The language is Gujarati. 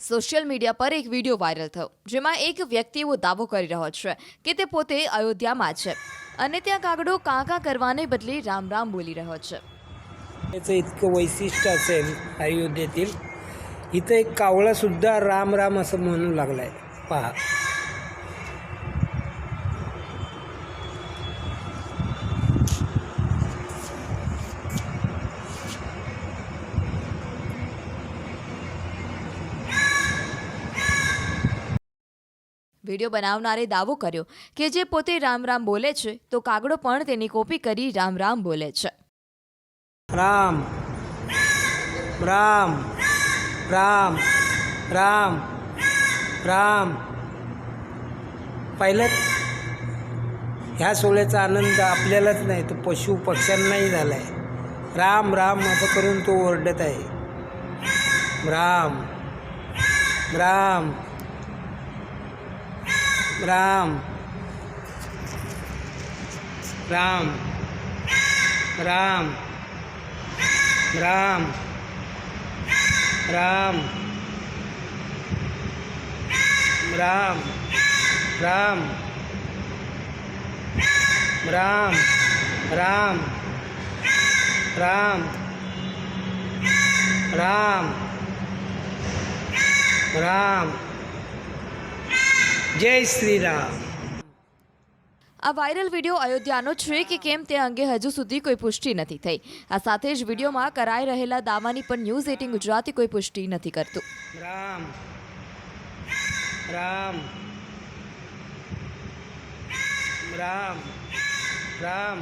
સોશિયલ મીડિયા પર એક વિડીયો વાયરલ થયો, જેમાં એક વ્યક્તિ એવો દાવો કરી રહ્યો છે કે તે પોતે अयोध्याમાં છે અને ત્યાં કાગડો કાંકા करवाने बदले राम राम बोली રહ્યો છે. याचं इतकं वैशिष्ट्य असेल अयोध्येतील, इथं एक कावळासुद्धा राम राम असं म्हणू लागला आहे. पहा, વિડીયો બનાવનારે દાવો કર્યો કે જે પોતે રામ રામ બોલે છે તો કાગડો પણ તેની કોપી કરી રામ રામ બોલે છે. राम राम राम राम राम. पाहिलं, ह्या सोहळ्याचा आनंद आपल्यालाच नाही तर पशु पक्ष्यांनाही झाला आहे. राम राम असं करून तो ओरडत आहे. राम राम राम राम राम राम राम राम राम राम राम राम राम राम. जय श्री राम. આ વાયરલ વિડીયો અયોધ્યાનો છે કે કેમ તે અંગે હજુ સુધી કોઈ પુષ્ટિ નથી થઈ. આ સાથે જ વિડીયોમાં કરાઈ રહેલા દાવાની પણ ન્યૂઝ 18 ગુજરાતી કોઈ પુષ્ટિ નથી કરતું. राम राम राम राम